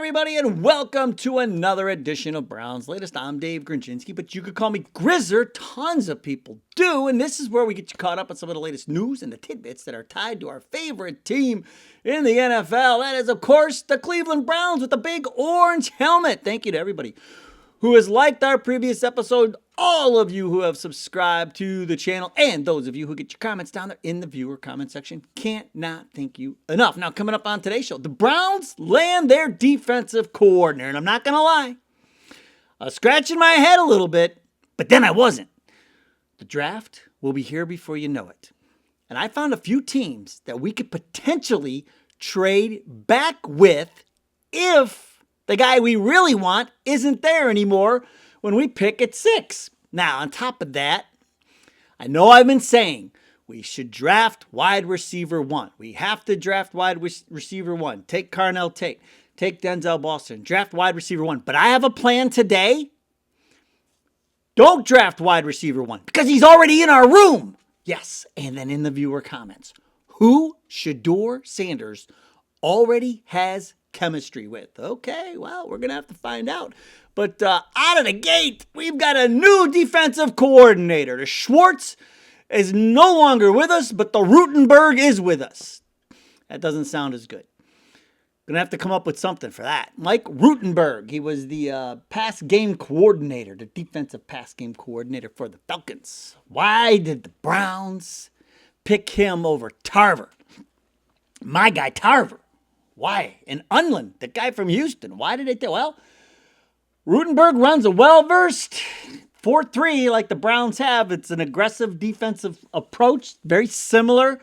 everybody, and welcome to another edition of Browns Latest. I'm Dave Grendzynski, but you could call me Grizzer. Tons of people do, and this is where we get you caught up on some of the latest news and the tidbits that are tied to our favorite team in the NFL. That is, of course, the Cleveland Browns with the big orange helmet. Thank you to everybody who has liked our previous episode, all of you who have subscribed to the channel, and those of you who get your comments down there in the viewer comment section. Can't not thank you enough. Now, coming up on today's show, the Browns land their defensive coordinator, and I'm not going to lie, I was scratching my head a little bit, but then I wasn't. The draft will be here before you know it. And I found a few teams that we could potentially trade back with if the guy we really want isn't there anymore when we pick at 6. Now, on top of that, I know I've been saying we should draft wide receiver 1. We have to draft wide receiver 1. Take Carnell Tate. Take Denzel Boston. Draft wide receiver 1. But I have a plan today. Don't draft wide receiver 1 because he's already in our room. Yes, and then in the viewer comments, who Shedeur Sanders already has chemistry with? Okay, well, we're going to have to find out. But out of the gate, we've got a new defensive coordinator. The Schwartz is no longer with us, but the Rutenberg is with us. That doesn't sound as good. Going to have to come up with something for that. Mike Rutenberg, he was the pass game coordinator, the defensive pass game coordinator for the Falcons. Why did the Browns pick him over Tarver? My guy Tarver. Why? And Unland, the guy from Houston. Why did they do? Well, Rutenberg runs a well-versed 4-3 like the Browns have. It's an aggressive defensive approach, very similar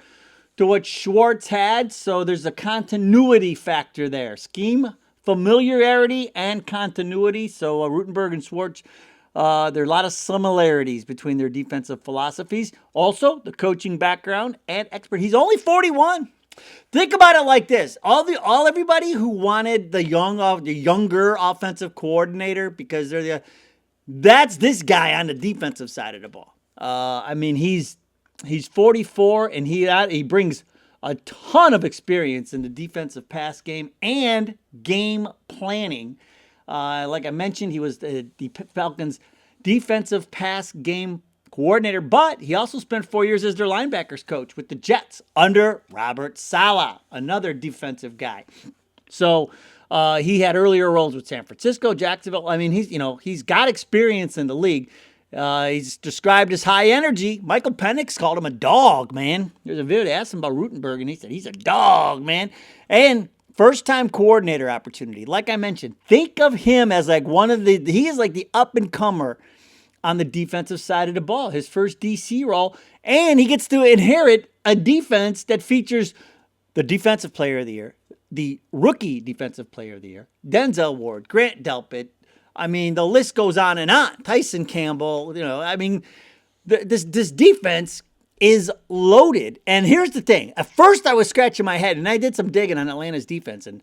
to what Schwartz had. So there's a continuity factor there. Scheme, familiarity, and continuity. So Rutenberg and Schwartz, there are a lot of similarities between their defensive philosophies. Also, the coaching background and expert. He's only 41. Think about it like this: everybody who wanted the younger offensive coordinator because that's this guy on the defensive side of the ball. I mean, he's 44 and he brings a ton of experience in the defensive pass game and game planning. Like I mentioned, he was the Falcons' defensive pass game coordinator, but he also spent 4 years as their linebackers coach with the Jets under Robert Saleh, another defensive guy. So he had earlier roles with San Francisco, Jacksonville. I mean, he's got experience in the league. He's described as high energy. Michael Penix called him a dog, man. There's a video that asked him about Rutenberg, and he said he's a dog, man. And first-time coordinator opportunity. Like I mentioned, think of him as like he is like the up-and-comer on the defensive side of the ball, his first DC role, and he gets to inherit a defense that features the defensive player of the year, the rookie defensive player of the year, Denzel Ward, Grant Delpit. I mean, the list goes on and on. Tyson Campbell, this defense is loaded. And here's the thing. At first, I was scratching my head, and I did some digging on Atlanta's defense, and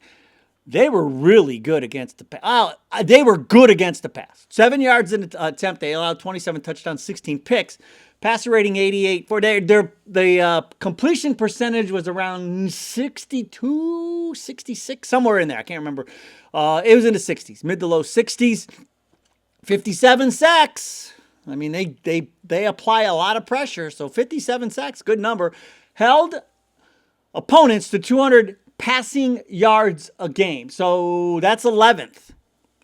they were really good against the pass. They were good against the pass. 7 yards in the attempt. They allowed 27 touchdowns, 16 picks. Passer rating 88. For the completion percentage was around 62, 66, somewhere in there. I can't remember. It was in the 60s, mid to low 60s. 57 sacks. I mean, they apply a lot of pressure. So 57 sacks, good number. Held opponents to 200 passing yards a game. So that's 11th.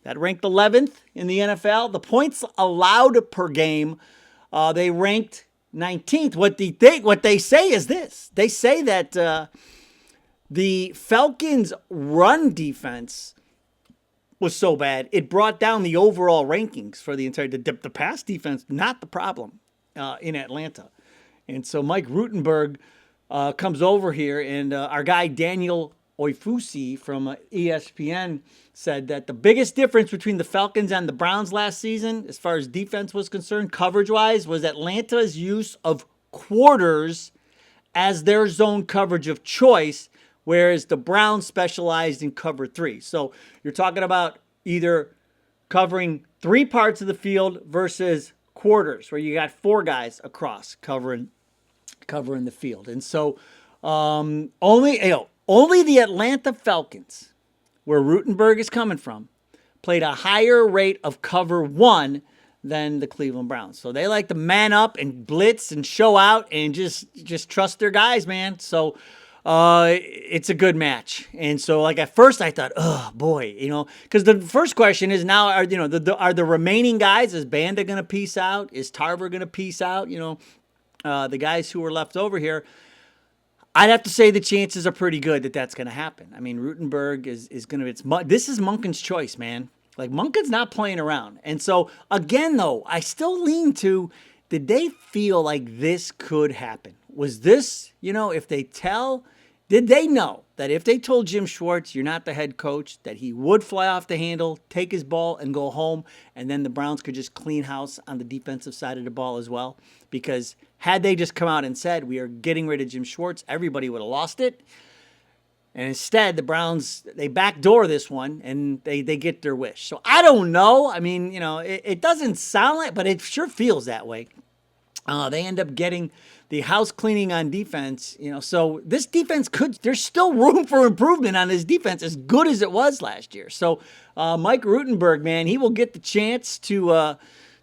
That ranked 11th in the NFL. The points allowed per game, they ranked 19th. What they say is this. They say that the Falcons' run defense was so bad, it brought down the overall rankings for the entire the pass defense, not the problem in Atlanta. And so Mike Rutenberg comes over here, and our guy Daniel Oifusi from ESPN said that the biggest difference between the Falcons and the Browns last season, as far as defense was concerned, coverage-wise, was Atlanta's use of quarters as their zone coverage of choice, whereas the Browns specialized in cover 3. So you're talking about either covering 3 parts of the field versus quarters, where you got 4 guys across covering the field. And so only the Atlanta Falcons where Rutenberg is coming from, played a higher rate of cover 1 than the Cleveland Browns. So they like to man up and blitz and show out and just trust their guys, man. So it's a good match. And so, like, at first I thought, oh boy, because the first question is now, are the remaining guys, is Banda going to peace out? Is Tarver going to peace out? The guys who are left over here, I'd have to say the chances are pretty good that that's going to happen. I mean, Rutenberg is going to, this is Monken's choice, man. Like, Monken's not playing around. And so, again, though, I still lean to, did they feel like this could happen? Was this, if they did they know that if they told Jim Schwartz, you're not the head coach, that he would fly off the handle, take his ball, and go home, and then the Browns could just clean house on the defensive side of the ball as well? Because had they just come out and said, we are getting rid of Jim Schwartz, everybody would have lost it. And instead, the Browns, they backdoor this one, and they get their wish. So I don't know. I mean, it doesn't sound like, but it sure feels that way. They end up getting the house cleaning on defense, so this defense there's still room for improvement on this defense, as good as it was last year. So Mike Rutenberg, man, he will get the chance to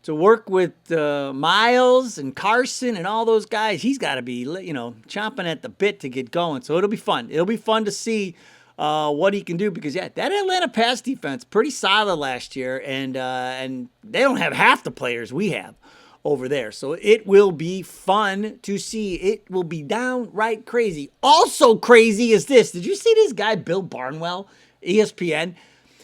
work with Miles and Carson and all those guys. He's got to be, chomping at the bit to get going. So it'll be fun. It'll be fun to see what he can do, because, that Atlanta pass defense, pretty solid last year, and they don't have half the players we have over there. So it will be fun to see. It will be downright crazy. Also crazy is this. Did you see this guy, Bill Barnwell, ESPN?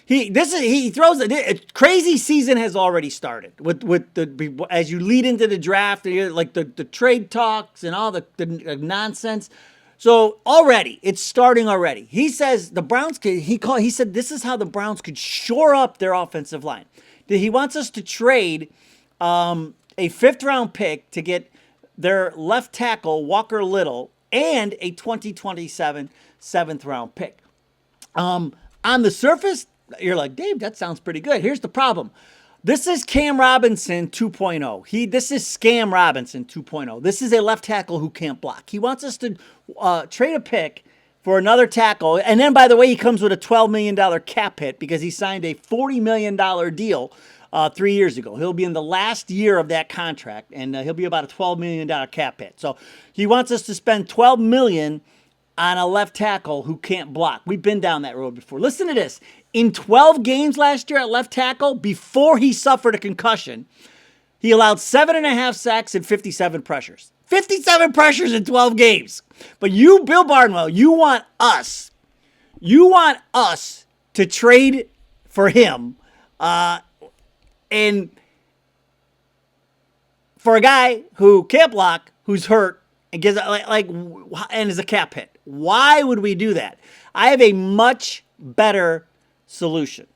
He throws a crazy season has already started with the as you lead into the draft, like the trade talks and all the nonsense. So already it's starting already. He says the Browns he said this is how the Browns could shore up their offensive line. He wants us to trade a 5th-round pick to get their left tackle, Walker Little, and a 2027 7th-round pick. On the surface, you're like, Dave, that sounds pretty good. Here's the problem. This is Cam Robinson 2.0. This is Scam Robinson 2.0. This is a left tackle who can't block. He wants us to trade a pick for another tackle. And then, by the way, he comes with a $12 million cap hit because he signed a $40 million deal 3 years ago. He'll be in the last year of that contract, and he'll be about a $12 million cap hit. So he wants us to spend $12 million on a left tackle who can't block. We've been down that road before. Listen to this. In 12 games last year at left tackle, before he suffered a concussion, he allowed 7.5 sacks and 57 pressures. 57 pressures in 12 games. But you, Bill Barnwell, you want us to trade for him, and for a guy who can't block, who's hurt, and gets and is a cap hit. Why would we do that? I have a much better solution.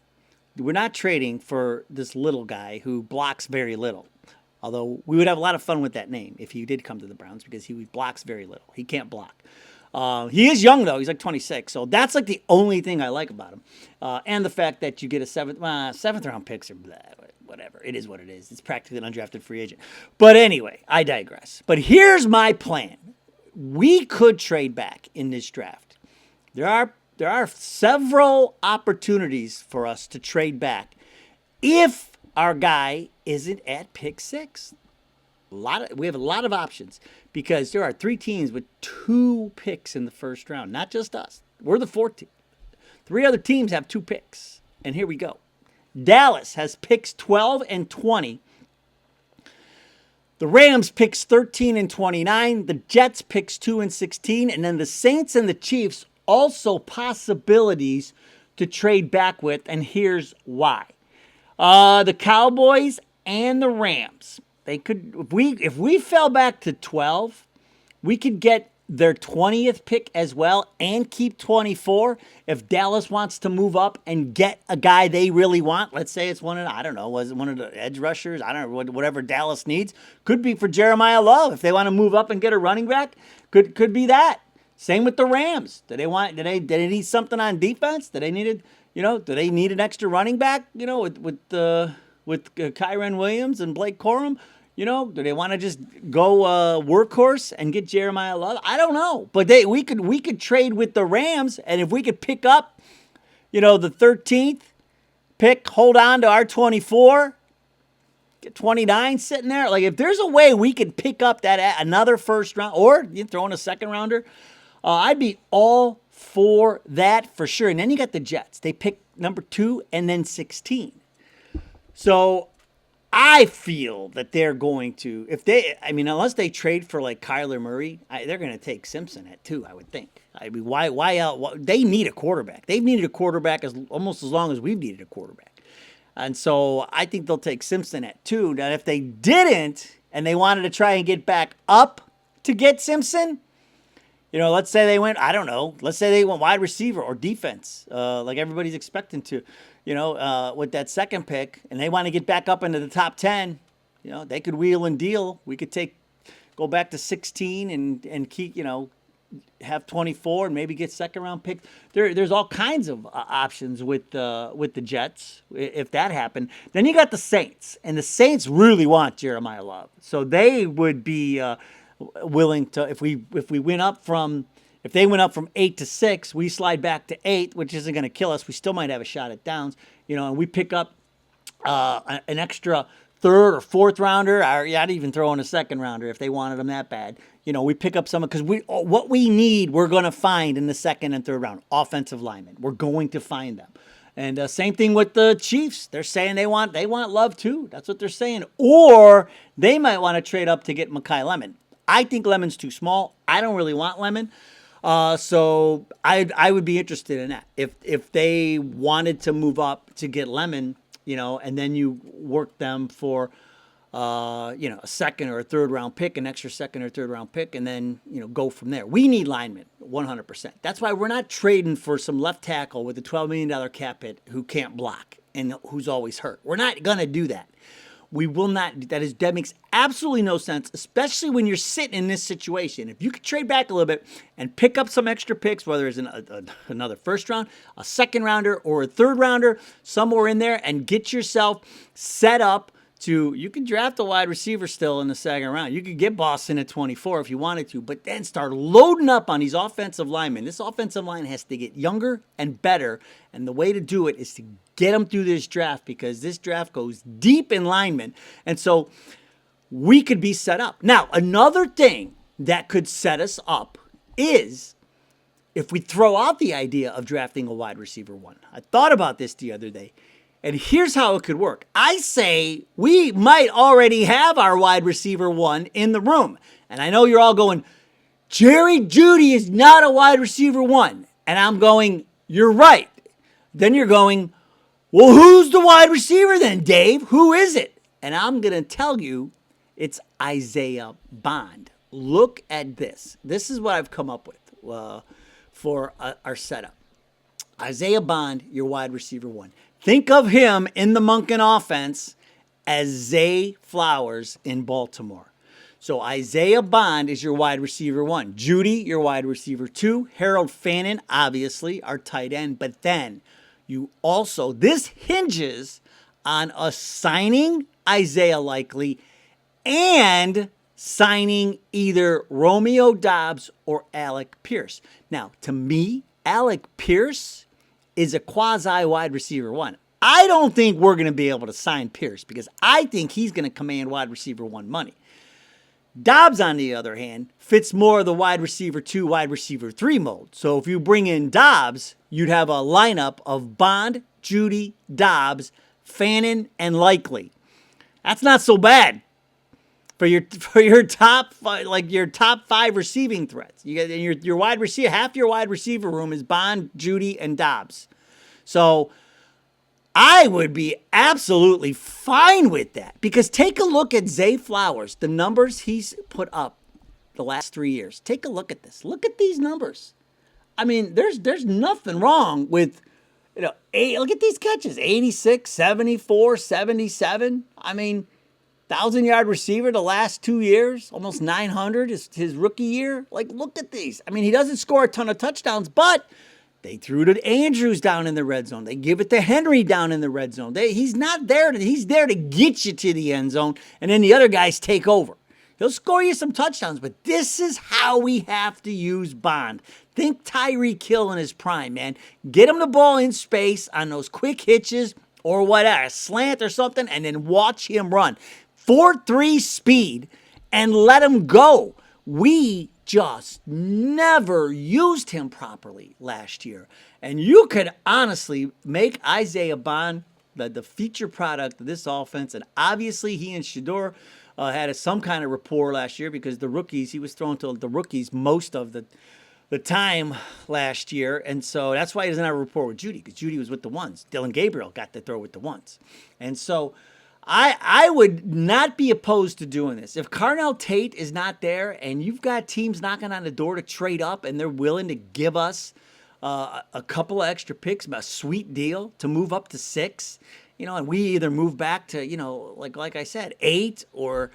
We're not trading for this little guy who blocks very little. Although we would have a lot of fun with that name if he did come to the Browns, because he blocks very little. He can't block. He is young, though. He's like 26. So that's like the only thing I like about him. And the fact that you get a seventh round picks or whatever. It is what it is. It's practically an undrafted free agent. But anyway, I digress. But here's my plan. We could trade back in this draft. There are several opportunities for us to trade back if our guy isn't at pick 6. We have a lot of options because there are 3 teams with 2 picks in the first round, not just us. We're the 4th team. 3 other teams have 2 picks. And here we go. Dallas has picks 12 and 20. The Rams picks 13 and 29. The Jets picks 2 and 16. And then the Saints and the Chiefs also possibilities to trade back with. And here's why. The Cowboys and the Rams. They could, if we fell back to 12, we could get their 20th pick as well and keep 24 if Dallas wants to move up and get a guy they really want. Let's say it's one of the edge rushers? I don't know, whatever Dallas needs. Could be for Jeremiah Love if they want to move up and get a running back. Could be that. Same with the Rams. Do they need something on defense? Do they need an extra running back, with Kyren Williams and Blake Corum? Do they want to just go workhorse and get Jeremiah Love? I don't know. But we could trade with the Rams, and if we could pick up, the 13th pick, hold on to our 24, get 29 sitting there. Like, if there's a way we could pick up that another first round, or you throw in a second rounder, I'd be all for that for sure. And then you got the Jets. They pick number 2 and then 16. So I feel that they're going to, unless they trade for like Kyler Murray, they're going to take Simpson at 2, I would think. I mean, why else? They need a quarterback. They've needed a quarterback almost as long as we've needed a quarterback. And so I think they'll take Simpson at 2. Now, if they didn't and they wanted to try and get back up to get Simpson, let's say they went, I don't know, let's say they went wide receiver or defense, like everybody's expecting to, with that second pick, and they want to get back up into the top 10, they could wheel and deal. We could go back to 16 and keep, have 24 and maybe get second round pick. There's all kinds of options with the Jets if that happened. Then you got the Saints, and the Saints really want Jeremiah Love, so they would be willing to, if they went up from 8 to 6, we slide back to 8, which isn't going to kill us. We still might have a shot at downs, and we pick up an extra third or fourth rounder, or I'd even throw in a second rounder if they wanted them that bad. We pick up someone, because what we need, we're going to find in the second and third round, offensive linemen. We're going to find them. And same thing with the Chiefs. They're saying they want Love too. That's what they're saying. Or they might want to trade up to get Mekhi Lemon. I think Lemon's too small. I don't really want Lemon. So I would be interested in that. If they wanted to move up to get Lemon, and then you work them for, a second or a third round pick, an extra second or third round pick, and then, go from there. We need linemen, 100%. That's why we're not trading for some left tackle with a $12 million cap hit who can't block and who's always hurt. We're not going to do that. We will not. That makes absolutely no sense, especially when you're sitting in this situation. If you could trade back a little bit and pick up some extra picks, whether it's another first round, a second rounder, or a third rounder, somewhere in there, and get yourself set up you can draft a wide receiver still in the second round. You could get Boston at 24 if you wanted to, but then start loading up on these offensive linemen. This offensive line has to get younger and better, and the way to do it is to get them through this draft, because this draft goes deep in linemen, and so we could be set up. Now, another thing that could set us up is if we throw out the idea of drafting a wide receiver 1. I thought about this the other day. And here's how it could work. I say we might already have our wide receiver 1 in the room. And I know you're all going, Jerry Jeudy is not a wide receiver 1. And I'm going, you're right. Then you're going, well, who's the wide receiver then, Dave? Who is it? And I'm going to tell you, it's Isaiah Bond. Look at this. This is what I've come up with for our setup. Isaiah Bond, your wide receiver 1. Think of him in the Monken offense as Zay Flowers in Baltimore. So Isaiah Bond is your wide receiver 1. Jeudy, your wide receiver 2. Harold Fannin, obviously, our tight end. But then you also, this hinges on us signing Isaiah likely and signing either Romeo Doubs or Alec Pierce. Now, to me, Alec Pierce is a quasi wide receiver 1. I don't think we're going to be able to sign Pierce, because I think he's going to command wide receiver 1 money. Doubs, on the other hand, fits more of the wide receiver 2, wide receiver 3 mode. So if you bring in Doubs, you'd have a lineup of Bond, Jeudy, Doubs, Fannin, and Likely. That's not so bad for your top 5 receiving threats. You get your wide receiver, half your wide receiver room is Bond, Jeudy, and Doubs. So I would be absolutely fine with that, because take a look at Zay Flowers, the numbers he's put up the last 3 years. Take a look at this. Look at these numbers. I mean, there's nothing wrong with, look at these catches, 86, 74, 77. I mean, 1,000-yard receiver the last 2 years, almost 900 is his rookie year. Like, look at these. I mean, he doesn't score a ton of touchdowns, but they threw to Andrews down in the red zone. They give it to Henry down in the red zone. He's not there. He's there to get you to the end zone, and then the other guys take over. He'll score you some touchdowns, but this is how we have to use Bond. Think Tyreek Hill in his prime, man. Get him the ball in space on those quick hitches or whatever, a slant or something, and then watch him run. 4.3 speed and let him go. We just never used him properly last year. And you could honestly make Isaiah Bond the feature product of this offense. And obviously he and Shedeur had some kind of rapport last year because the rookies, he was throwing to the rookies most of the time last year. And so that's why he doesn't have a rapport with Judy, because Judy was with the ones. Dylan Gabriel got to throw with the ones. And so I would not be opposed to doing this. If Carnell Tate is not there and you've got teams knocking on the door to trade up and they're willing to give us a couple of extra picks, a sweet deal to move up to 6, and we either move back to, like I said, 8 or,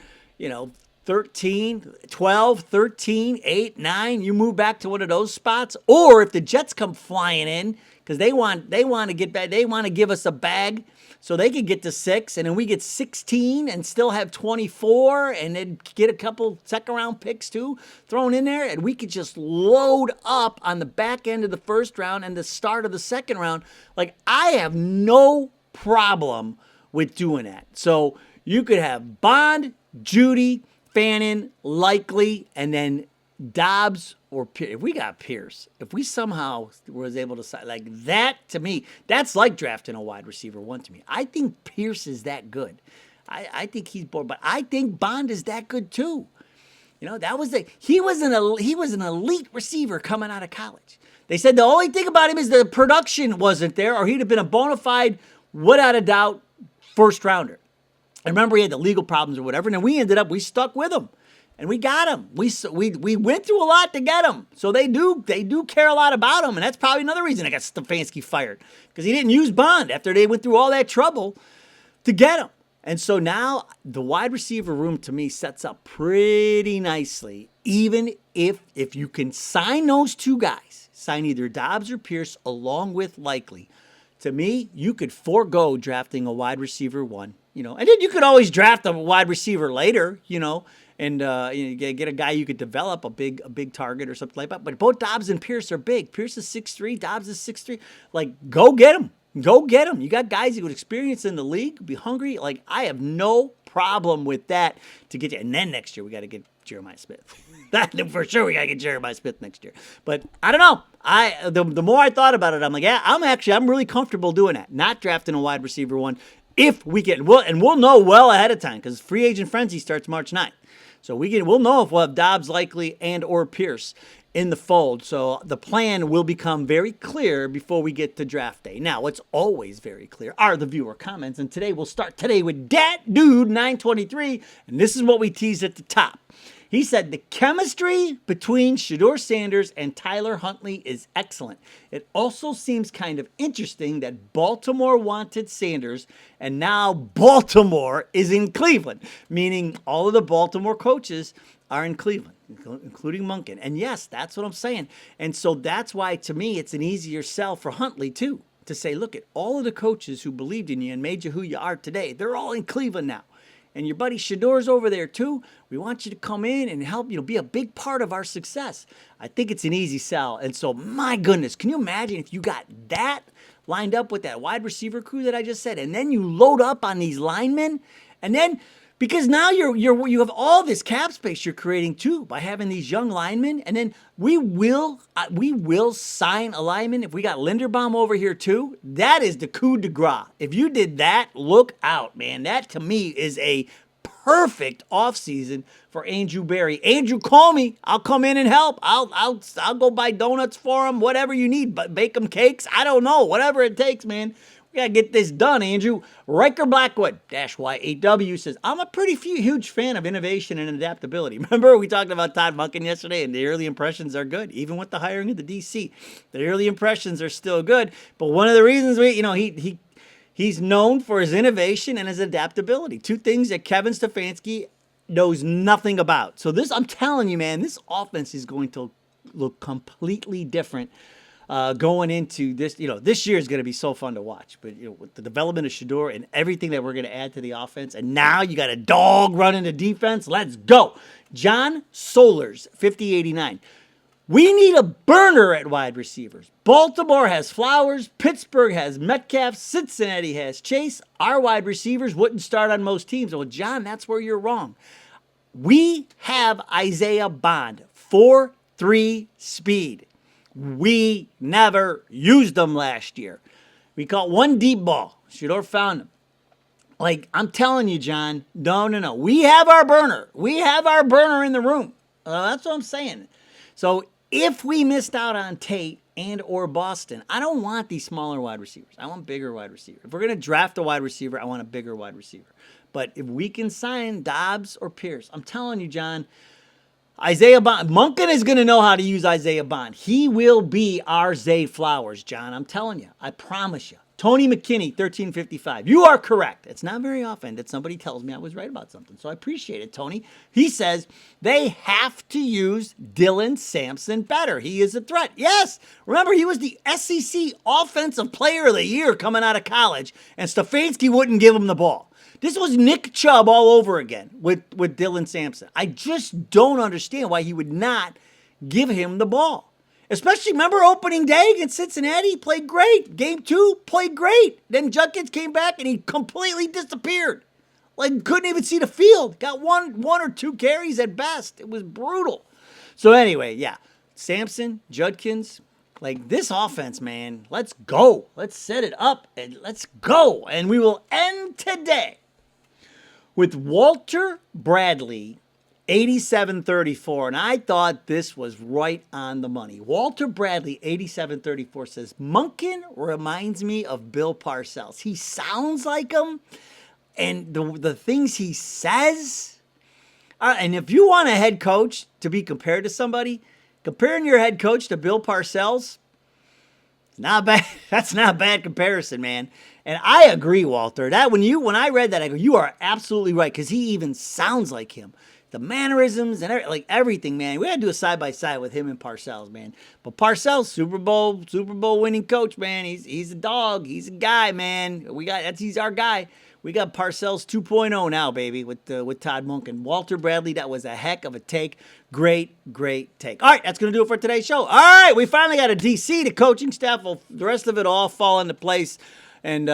13, 12, 13, 8, 9, you move back to one of those spots. Or if the Jets come flying in because they want to get back, they want to give us a bag so they could get to 6, and then we get 16 and still have 24, and then get a couple second-round picks too thrown in there, and we could just load up on the back end of the first round and the start of the second round. Like, I have no problem with doing that. So you could have Bond, Judy, Fannin, Likely, and then Dobbs or Pierce. If we got Pierce, if we somehow was able to sign like that, to me, that's like drafting a wide receiver 1 to me. I think Pierce is that good. I think he's bored, but I think Bond is that good too. He was an elite receiver coming out of college. They said the only thing about him is the production wasn't there, or he'd have been a bona fide, without a doubt, first rounder. I remember he had the legal problems or whatever, and then we stuck with him. And we got him. We went through a lot to get him. So they do care a lot about him. And that's probably another reason I got Stefanski fired. Because he didn't use Bond after they went through all that trouble to get him. And so now the wide receiver room to me sets up pretty nicely. Even if you can sign those 2 guys, sign either Dobbs or Pierce along with Likely. To me, you could forego drafting a wide receiver 1. And then you could always draft a wide receiver later, and get a guy you could develop, a big target or something like that. But both Dobbs and Pierce are big. Pierce is 6'3", Dobbs is 6'3". Like, go get him. Go get him. You got guys who would experience in the league, be hungry. Like, I have no problem with that to get you. And then next year, we got to get Jeremiah Smith. That for sure, we got to get Jeremiah Smith next year. But I don't know. The more I thought about it, I'm like, yeah, I'm really comfortable doing that. Not drafting a wide receiver 1 if we get, we'll know well ahead of time because free agent frenzy starts March 9th. So we'll know if we'll have Dobbs, Likely, and or Pierce in the fold. So the plan will become very clear before we get to draft day. Now, what's always very clear are the viewer comments. And today we'll start with Dat Dude 923. And this is what we teased at the top. He said the chemistry between Shedeur Sanders and Tyler Huntley is excellent. It also seems kind of interesting that Baltimore wanted Sanders and now Baltimore is in Cleveland, meaning all of the Baltimore coaches are in Cleveland, including Monken. And yes, that's what I'm saying. And so that's why, to me, it's an easier sell for Huntley, too, to say, look, at all of the coaches who believed in you and made you who you are today, they're all in Cleveland now. And your buddy Shedeur's over there too. We want you to come in and help, be a big part of our success. I think it's an easy sell. And so, my goodness, can you imagine if you got that lined up with that wide receiver crew that I just said, and then you load up on these linemen, and then because now you have all this cap space you're creating too by having these young linemen, and then we will sign a lineman if we got Linderbaum over here too. That is the coup de grace. If you did that, look out, man. That to me is a perfect offseason for Andrew Berry. Andrew, call me. I'll come in and help. I'll go buy donuts for him, whatever you need, but bake them cakes. I don't know, whatever it takes, man. We got to get this done, Andrew. Riker Blackwood, -Y8W, says, I'm a pretty huge fan of innovation and adaptability. Remember, we talked about Todd Monken yesterday, and the early impressions are good, even with the hiring of the DC. The early impressions are still good, but one of the reasons he's known for his innovation and his adaptability, 2 things that Kevin Stefanski knows nothing about. So this, I'm telling you, man, this offense is going to look completely different going into this. This year is going to be so fun to watch. But with the development of Shedeur and everything that we're going to add to the offense, and now you got a dog running the defense. Let's go. John Solers, 5089. We need a burner at wide receivers. Baltimore has Flowers. Pittsburgh has Metcalf. Cincinnati has Chase. Our wide receivers wouldn't start on most teams. Well, John, that's where you're wrong. We have Isaiah Bond, 4.3 speed. We never used them last year. We caught one deep ball. Shador found him. Like, I'm telling you, John, no. We have our burner. We have our burner in the room. That's what I'm saying. So if we missed out on Tate and or Boston, I don't want these smaller wide receivers. I want bigger wide receivers. If we're going to draft a wide receiver, I want a bigger wide receiver. But if we can sign Dobbs or Pierce, I'm telling you, John, Isaiah Bond, Monken is going to know how to use Isaiah Bond. He will be our Zay Flowers, John. I'm telling you. I promise you. Tony McKinney, 1355. You are correct. It's not very often that somebody tells me I was right about something, so I appreciate it, Tony. He says they have to use Dylan Sampson better. He is a threat. Yes. Remember, he was the SEC Offensive Player of the Year coming out of college, and Stefanski wouldn't give him the ball. This was Nick Chubb all over again with Dylan Sampson. I just don't understand why he would not give him the ball. Especially, remember opening day against Cincinnati? Played great. Game 2, played great. Then Judkins came back and he completely disappeared. Like, couldn't even see the field. Got one or two carries at best. It was brutal. So anyway, yeah. Sampson, Judkins, like this offense, man, let's go. Let's set it up and let's go. And we will end today with Walter Bradley, 8734, and I thought this was right on the money. Walter Bradley, 8734, says, Monken reminds me of Bill Parcells. He sounds like him, and the things he says. And if you want a head coach to be compared to somebody, comparing your head coach to Bill Parcells, not bad. That's not a bad comparison, man. And I agree, Walter. That when I read that, I go, you are absolutely right, because he even sounds like him. The mannerisms and everything, man. We had to do a side-by-side with him and Parcells, man. But Parcells, Super Bowl winning coach, man. He's a dog. He's a guy, man. He's our guy. We got Parcells 2.0 now, baby, with Todd Monken. Walter Bradley, that was a heck of a take. Great take. All right, that's going to do it for today's show. All right, we finally got a DC. The coaching staff, the rest of it all fall into place. And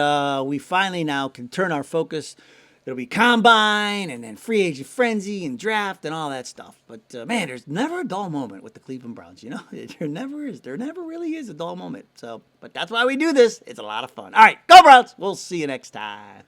we finally now can turn our focus. It'll be combine and then free agent frenzy and draft and all that stuff. But, man, there's never a dull moment with the Cleveland Browns, you know? There never is. There never really is a dull moment. But that's why we do this. It's a lot of fun. All right, go Browns. We'll see you next time.